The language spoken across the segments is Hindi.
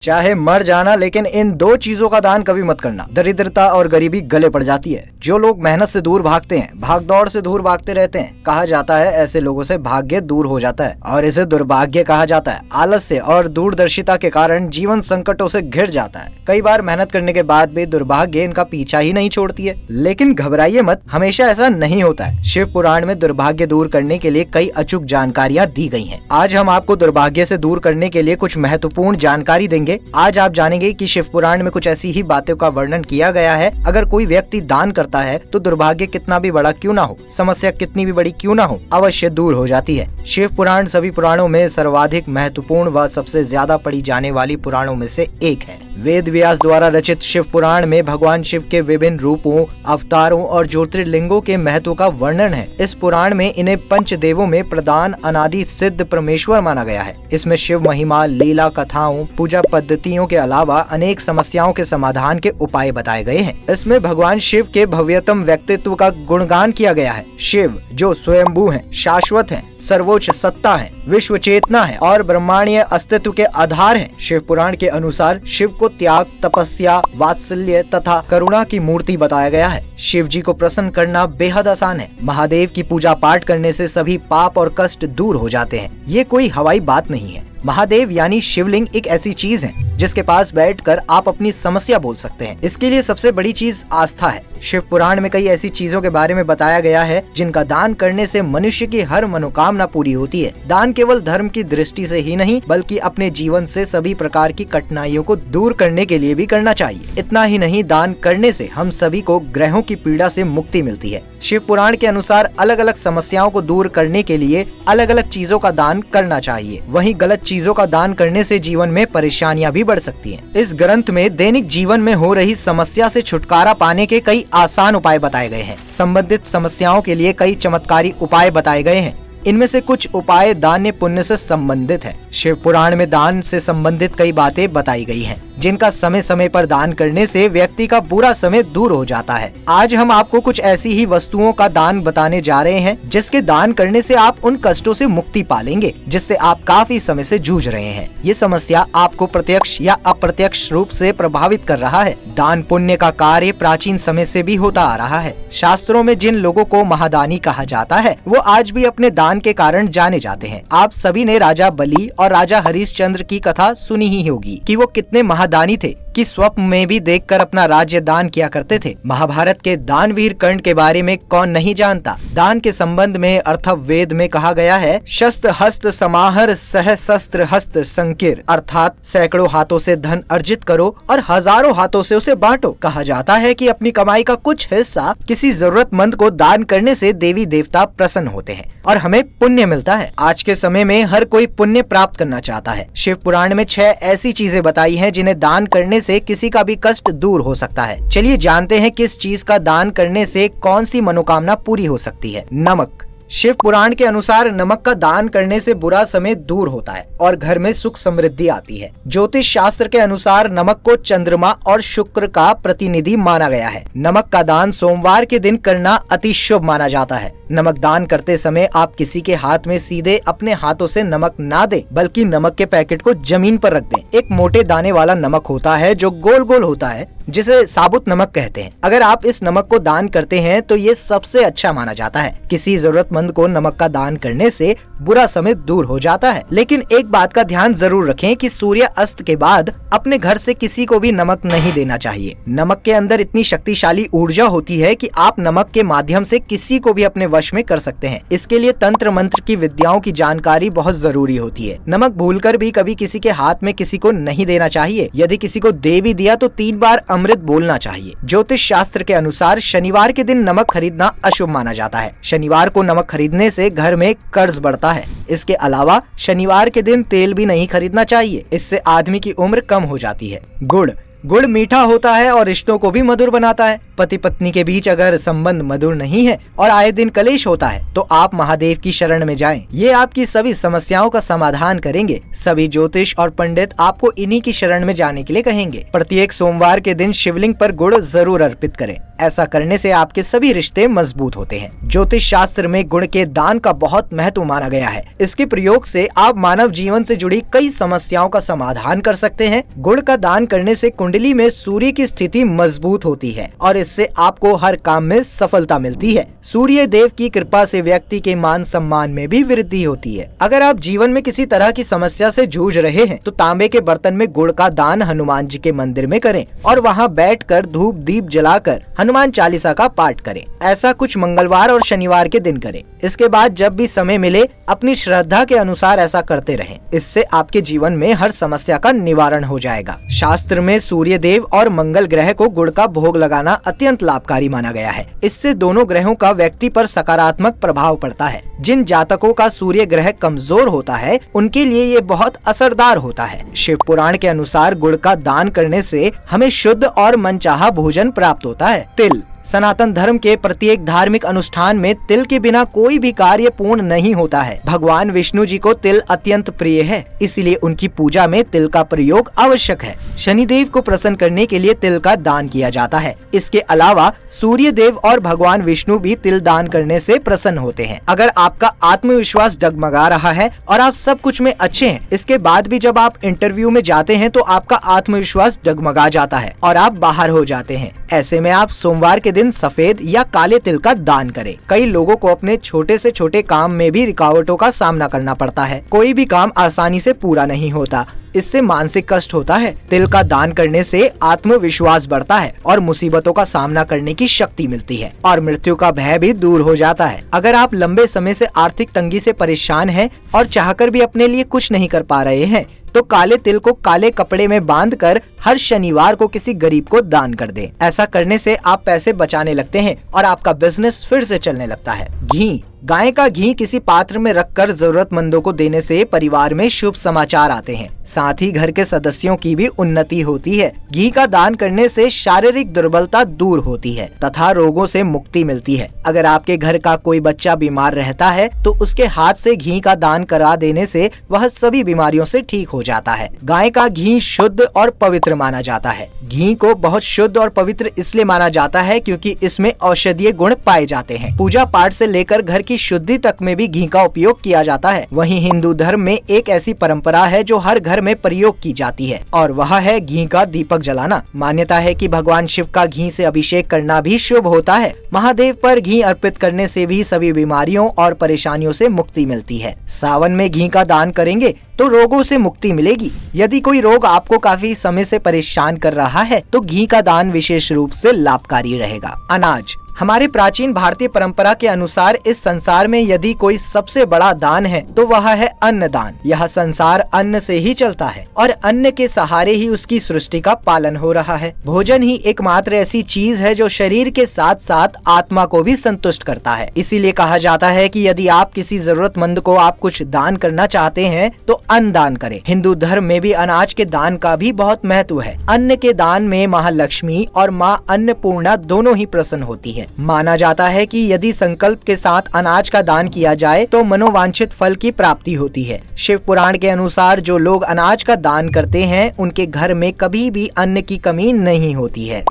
चाहे मर जाना, लेकिन इन दो चीजों का दान कभी मत करना। दरिद्रता और गरीबी गले पड़ जाती है। जो लोग मेहनत से दूर भागते हैं, भाग दौड़ से दूर भागते रहते हैं, कहा जाता है ऐसे लोगों से भाग्य दूर हो जाता है और इसे दुर्भाग्य कहा जाता है। आलस्य और दूरदर्शिता के कारण जीवन संकटों से घिर जाता है। कई बार मेहनत करने के बाद भी दुर्भाग्य इनका पीछा ही नहीं छोड़ती है। लेकिन घबराइए मत, हमेशा ऐसा नहीं होता है। शिव पुराण में दुर्भाग्य दूर करने के लिए कई अचूक जानकारियाँ दी गई है। आज हम आपको दुर्भाग्य से दूर करने के लिए कुछ महत्वपूर्ण जानकारी देंगे। आज आप जानेंगे कि शिव पुराण में कुछ ऐसी ही बातों का वर्णन किया गया है। अगर कोई व्यक्ति दान करता है तो दुर्भाग्य कितना भी बड़ा क्यों ना हो, समस्या कितनी भी बड़ी क्यों ना हो, अवश्य दूर हो जाती है। शिव पुराण सभी पुराणों में सर्वाधिक महत्वपूर्ण व सबसे ज्यादा पढ़ी जाने वाली पुराणों में से एक है। वेद व्यास द्वारा रचित शिव पुराण में भगवान शिव के विभिन्न रूपों, अवतारों और ज्योतिर्लिंगों के महत्व का वर्णन है। इस पुराण में इन्हें पंच देवों में प्रधान अनादि सिद्ध परमेश्वर माना गया है। इसमें शिव महिमा, लीला कथाओं, पूजा पद्धतियों के अलावा अनेक समस्याओं के समाधान के उपाय बताए गए हैं। इसमें भगवान शिव के भव्यतम व्यक्तित्व का गुणगान किया गया है। शिव जो स्वयंभू हैं, शाश्वत हैं, सर्वोच्च सत्ता है, विश्व चेतना है और ब्रह्मांडीय अस्तित्व के आधार हैं। शिव पुराण के अनुसार शिव को त्याग, तपस्या, वात्सल्य तथा करुणा की मूर्ति बताया गया है। शिव जी को प्रसन्न करना बेहद आसान है। महादेव की पूजा पाठ करने से सभी पाप और कष्ट दूर हो जाते हैं। ये कोई हवाई बात नहीं है। महादेव यानी शिवलिंग एक ऐसी चीज है जिसके पास बैठकर आप अपनी समस्या बोल सकते हैं। इसके लिए सबसे बड़ी चीज आस्था है। शिव पुराण में कई ऐसी चीजों के बारे में बताया गया है जिनका दान करने से मनुष्य की हर मनोकामना पूरी होती है। दान केवल धर्म की दृष्टि से ही नहीं बल्कि अपने जीवन से सभी प्रकार की कठिनाइयों को दूर करने के लिए भी करना चाहिए। इतना ही नहीं, दान करने से हम सभी को ग्रहों की पीड़ा से मुक्ति मिलती है। शिव पुराण के अनुसार अलग अलग समस्याओं को दूर करने के लिए अलग अलग चीजों का दान करना चाहिए। वहीं गलत चीजों का दान करने से जीवन में परेशानियां भी बढ़ सकती हैं। इस ग्रंथ में दैनिक जीवन में हो रही समस्या से छुटकारा पाने के कई आसान उपाय बताए गए हैं। संबंधित समस्याओं के लिए कई चमत्कारी उपाय बताए गए हैं। इनमें से कुछ उपाय दान पुण्य से संबंधित है। शिव पुराण में दान से संबंधित कई बातें बताई गई हैं, जिनका समय समय पर दान करने से व्यक्ति का बुरा समय दूर हो जाता है। आज हम आपको कुछ ऐसी ही वस्तुओं का दान बताने जा रहे हैं जिसके दान करने से आप उन कष्टों से मुक्ति पालेंगे जिससे आप काफी समय से जूझ रहे हैं। ये समस्या आपको प्रत्यक्ष या अप्रत्यक्ष रूप से प्रभावित कर रहा है। दान पुण्य का कार्य प्राचीन समय से भी होता आ रहा है। शास्त्रों में जिन लोगों को महादानी कहा जाता है वो आज भी अपने दान के कारण जाने जाते हैं। आप सभी ने राजा बलि और राजा हरिश्चंद्र की कथा सुनी ही होगी कि वो कितने महादानी थे कि स्वप्न में भी देखकर अपना राज्य दान किया करते थे। महाभारत के दानवीर कर्ण के बारे में कौन नहीं जानता। दान के संबंध में अर्थवेद में कहा गया है, शस्त्र हस्त समाहर सह शस्त्र हस्त संकीर, अर्थात सैकड़ों हाथों से धन अर्जित करो और हजारों हाथों से उसे बांटो। कहा जाता है कि अपनी कमाई का कुछ हिस्सा किसी जरूरतमंद को दान करने से देवी देवता प्रसन्न होते हैं और हमें पुण्य मिलता है। आज के समय में हर कोई पुण्य प्राप्त करना चाहता है। शिव पुराण में 6 ऐसी चीजें बताई हैं जिन्हें दान करने से किसी का भी कष्ट दूर हो सकता है। चलिए जानते हैं किस चीज का दान करने से कौन सी मनोकामना पूरी हो सकती है। नमक। शिव पुराण के अनुसार नमक का दान करने से बुरा समय दूर होता है और घर में सुख समृद्धि आती है। ज्योतिष शास्त्र के अनुसार नमक को चंद्रमा और शुक्र का प्रतिनिधि माना गया है। नमक का दान सोमवार के दिन करना अति शुभ माना जाता है। नमक दान करते समय आप किसी के हाथ में सीधे अपने हाथों से नमक ना दें, बल्कि नमक के पैकेट को जमीन पर रख दें। एक मोटे दाने वाला नमक होता है जो गोल गोल होता है, जिसे साबुत नमक कहते हैं। अगर आप इस नमक को दान करते हैं तो ये सबसे अच्छा माना जाता है। किसी जरूरतमंद को नमक का दान करने से बुरा समय दूर हो जाता है। लेकिन एक बात का ध्यान जरूर रखें कि सूर्य अस्त के बाद अपने घर से किसी को भी नमक नहीं देना चाहिए। नमक के अंदर इतनी शक्तिशाली ऊर्जा होती है कि आप नमक के माध्यम से किसी को भी अपने वश में कर सकते हैं। इसके लिए तंत्र मंत्र की विद्याओं की जानकारी बहुत जरूरी होती है। नमक भूलकर भी कभी किसी के हाथ में किसी को नहीं देना चाहिए। यदि किसी को दे भी दिया तो 3 बार अमृत बोलना चाहिए। ज्योतिष शास्त्र के अनुसार शनिवार के दिन नमक खरीदना अशुभ माना जाता है। शनिवार को नमक खरीदने से घर में कर्ज बढ़ता है। इसके अलावा शनिवार के दिन तेल भी नहीं खरीदना चाहिए, इससे आदमी की उम्र कम हो जाती है। गुड़। गुड़ मीठा होता है और रिश्तों को भी मधुर बनाता है। पति पत्नी के बीच अगर संबंध मधुर नहीं है और आए दिन कलेश होता है तो आप महादेव की शरण में जाएं। ये आपकी सभी समस्याओं का समाधान करेंगे। सभी ज्योतिष और पंडित आपको इन्हीं की शरण में जाने के लिए कहेंगे। प्रत्येक सोमवार के दिन शिवलिंग पर गुड़ जरूर अर्पित करें। ऐसा करने से आपके सभी रिश्ते मजबूत होते हैं। ज्योतिष शास्त्र में गुड़ के दान का बहुत महत्व माना गया है। इसके प्रयोग से आप मानव जीवन से जुड़ी कई समस्याओं का समाधान कर सकते हैं। गुड़ का दान करने से कुंडली में सूर्य की स्थिति मजबूत होती है और इससे आपको हर काम में सफलता मिलती है। सूर्य देव की कृपा से व्यक्ति के मान सम्मान में भी वृद्धि होती है। अगर आप जीवन में किसी तरह की समस्या से जूझ रहे हैं तो तांबे के बर्तन में गुड़ का दान हनुमान जी के मंदिर में करें और वहां बैठकर धूप दीप जलाकर हनुमान चालीसा का पाठ करें। ऐसा कुछ मंगलवार और शनिवार के दिन करें। इसके बाद जब भी समय मिले अपनी श्रद्धा के अनुसार ऐसा करते रहें। इससे आपके जीवन में हर समस्या का निवारण हो जाएगा। शास्त्र में सूर्य देव और मंगल ग्रह को गुड़ का भोग लगाना अत्यंत लाभकारी माना गया है। इससे दोनों ग्रहों का व्यक्ति पर सकारात्मक प्रभाव पड़ता है। जिन जातकों का सूर्य ग्रह कमजोर होता है उनके लिए ये बहुत असरदार होता है। शिव पुराण के अनुसार गुड़ का दान करने से हमें शुद्ध और मनचाहा भोजन प्राप्त होता है। तिल सनातन धर्म के प्रत्येक धार्मिक अनुष्ठान में तिल के बिना कोई भी कार्य पूर्ण नहीं होता है। भगवान विष्णु जी को तिल अत्यंत प्रिय है, इसलिए उनकी पूजा में तिल का प्रयोग आवश्यक है। शनिदेव को प्रसन्न करने के लिए तिल का दान किया जाता है। इसके अलावा सूर्य देव और भगवान विष्णु भी तिल दान करने से प्रसन्न होते हैं। अगर आपका आत्मविश्वास डगमगा रहा है और आप सब कुछ में अच्छे हैं, इसके बाद भी जब आप इंटरव्यू में जाते हैं तो आपका आत्मविश्वास डगमगा जाता है और आप बाहर हो जाते हैं। ऐसे में आप सोमवार के दिन सफेद या काले तिल का दान करें। कई लोगों को अपने छोटे से छोटे काम में भी रुकावटों का सामना करना पड़ता है। कोई भी काम आसानी से पूरा नहीं होता, इससे मानसिक कष्ट होता है। तिल का दान करने से आत्मविश्वास बढ़ता है और मुसीबतों का सामना करने की शक्ति मिलती है और मृत्यु का भय भी दूर हो जाता है। अगर आप लंबे समय से आर्थिक तंगी से परेशान हैं और चाहकर भी अपने लिए कुछ नहीं कर पा रहे हैं तो काले तिल को काले कपड़े में बांधकर हर शनिवार को किसी गरीब को दान कर दें। ऐसा करने से आप पैसे बचाने लगते हैं और आपका बिजनेस फिर से चलने लगता है। घी गाय का घी किसी पात्र में रखकर जरूरतमंदों को देने से परिवार में शुभ समाचार आते हैं। साथ ही घर के सदस्यों की भी उन्नति होती है। घी का दान करने से शारीरिक दुर्बलता दूर होती है तथा रोगों से मुक्ति मिलती है। अगर आपके घर का कोई बच्चा बीमार रहता है तो उसके हाथ से घी का दान करा देने से वह सभी बीमारियों से ठीक हो जाता है। गाय का घी शुद्ध और पवित्र माना जाता है। घी को बहुत शुद्ध और पवित्र इसलिए माना जाता है क्योंकि इसमें औषधीय गुण पाए जाते हैं। पूजा पाठ से लेकर घर की शुद्धि तक में भी घी का उपयोग किया जाता है। वहीं हिंदू धर्म में एक ऐसी परंपरा है जो हर घर में प्रयोग की जाती है और वह है घी का दीपक जलाना। मान्यता है कि भगवान शिव का घी से अभिषेक करना भी शुभ होता है। महादेव पर घी अर्पित करने से भी सभी बीमारियों और परेशानियों से मुक्ति मिलती है। सावन में घी का दान करेंगे तो रोगों से मुक्ति मिलेगी। यदि कोई रोग आपको काफी समय से परेशान कर रहा है तो घी का दान विशेष रूप से लाभकारी रहेगा। अनाज हमारे प्राचीन भारतीय परंपरा के अनुसार इस संसार में यदि कोई सबसे बड़ा दान है तो वह है अन्न दान। यह संसार अन्न से ही चलता है और अन्न के सहारे ही उसकी सृष्टि का पालन हो रहा है। भोजन ही एकमात्र ऐसी चीज है जो शरीर के साथ साथ आत्मा को भी संतुष्ट करता है। इसीलिए कहा जाता है कि यदि आप किसी जरूरतमंद को आप कुछ दान करना चाहते हैं तो अन्न दान करें। हिंदू धर्म में भी अनाज के दान का भी बहुत महत्व है। अन्न के दान में महालक्ष्मी और माँ अन्नपूर्णा दोनों ही प्रसन्न होती है। माना जाता है कि यदि संकल्प के साथ अनाज का दान किया जाए तो मनोवांछित फल की प्राप्ति होती है। शिव पुराण के अनुसार जो लोग अनाज का दान करते हैं उनके घर में कभी भी अन्न की कमी नहीं होती है।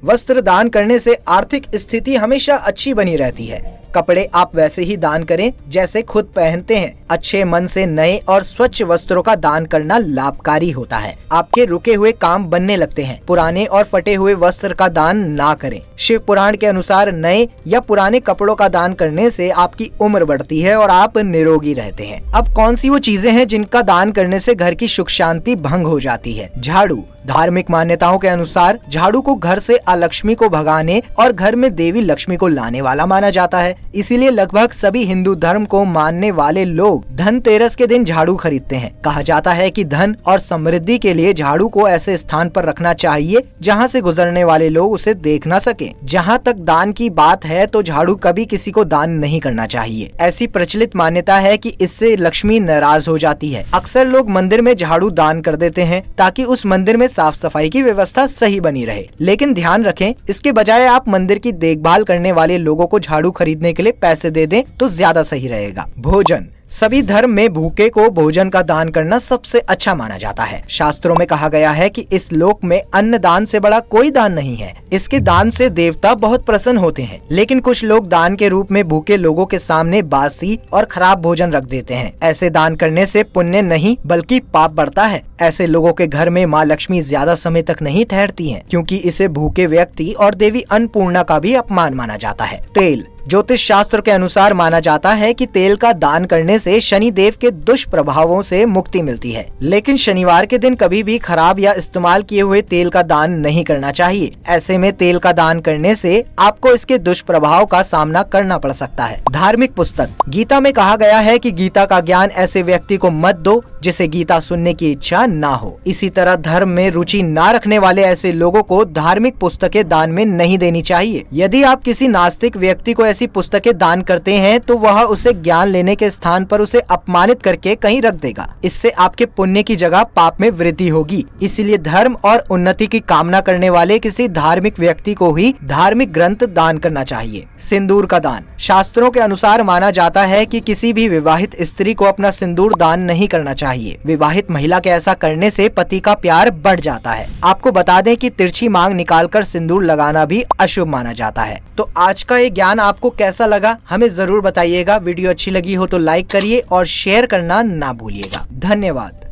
वस्त्र दान करने से आर्थिक स्थिति हमेशा अच्छी बनी रहती है। कपड़े आप वैसे ही दान करें जैसे खुद पहनते हैं। अच्छे मन से नए और स्वच्छ वस्त्रों का दान करना लाभकारी होता है। आपके रुके हुए काम बनने लगते हैं। पुराने और फटे हुए वस्त्र का दान ना करें। शिव पुराण के अनुसार नए या पुराने कपड़ों का दान करने से आपकी उम्र बढ़ती है और आप निरोगी रहते हैं। अब कौन सी वो चीजें हैं जिनका दान करने से घर की सुख शांति भंग हो जाती है? झाड़ू। धार्मिक मान्यताओं के अनुसार झाड़ू को घर से अलक्ष्मी को भगाने और घर में देवी लक्ष्मी को लाने वाला माना जाता है। इसीलिए लगभग सभी हिंदू धर्म को मानने वाले लोग धनतेरस के दिन झाड़ू खरीदते हैं। कहा जाता है कि धन और समृद्धि के लिए झाड़ू को ऐसे स्थान पर रखना चाहिए जहां से गुजरने वाले लोग उसे देख न सके। जहां तक दान की बात है तो झाड़ू कभी किसी को दान नहीं करना चाहिए। ऐसी प्रचलित मान्यता है कि इससे लक्ष्मी नाराज हो जाती है। अक्सर लोग मंदिर में झाड़ू दान कर देते हैं ताकि उस मंदिर में साफ सफाई की व्यवस्था सही बनी रहे। लेकिन ध्यान रखें, इसके बजाय आप मंदिर की देखभाल करने वाले लोगों को झाड़ू खरीदने के लिए पैसे दे दें तो ज्यादा सही रहेगा। भोजन। सभी धर्म में भूखे को भोजन का दान करना सबसे अच्छा माना जाता है। शास्त्रों में कहा गया है कि इस लोक में अन्न दान से बड़ा कोई दान नहीं है। इसके दान से देवता बहुत प्रसन्न होते हैं। लेकिन कुछ लोग दान के रूप में भूखे लोगों के सामने बासी और खराब भोजन रख देते हैं। ऐसे दान करने से पुण्य नहीं बल्कि पाप बढ़ता है। ऐसे लोगों के घर में माँ लक्ष्मी ज्यादा समय तक नहीं ठहरती हैं, क्योंकि इसे भूखे व्यक्ति और देवी अन्नपूर्णा का भी अपमान माना जाता है। तेल। ज्योतिष शास्त्र के अनुसार माना जाता है कि तेल का दान करने से शनि देव के दुष्प्रभावों से मुक्ति मिलती है। लेकिन शनिवार के दिन कभी भी खराब या इस्तेमाल किए हुए तेल का दान नहीं करना चाहिए। ऐसे में तेल का दान करने से आपको इसके दुष्प्रभाव का सामना करना पड़ सकता है। धार्मिक पुस्तक। गीता में कहा गया है कि गीता का ज्ञान ऐसे व्यक्ति को मत दो जिसे गीता सुनने की इच्छा ना हो। इसी तरह धर्म में रुचि ना रखने वाले ऐसे लोगों को धार्मिक पुस्तकें दान में नहीं देनी चाहिए। यदि आप किसी नास्तिक व्यक्ति को ऐसी पुस्तकें दान करते हैं तो वह उसे ज्ञान लेने के स्थान पर उसे अपमानित करके कहीं रख देगा। इससे आपके पुण्य की जगह पाप में वृद्धि होगी। इसलिए धर्म और उन्नति की कामना करने वाले किसी धार्मिक व्यक्ति को ही धार्मिक ग्रंथ दान करना चाहिए। सिंदूर का दान। शास्त्रों के अनुसार माना जाता है कि किसी भी विवाहित स्त्री को अपना सिंदूर दान नहीं करना चाहिए। विवाहित महिला के ऐसा करने से पति का प्यार बढ़ जाता है। आपको बता दें कि तिरछी मांग निकालकर सिंदूर लगाना भी अशुभ माना जाता है। तो आज का ये ज्ञान आपको कैसा लगा हमें जरूर बताइएगा। वीडियो अच्छी लगी हो तो लाइक करिए और शेयर करना ना भूलिएगा। धन्यवाद।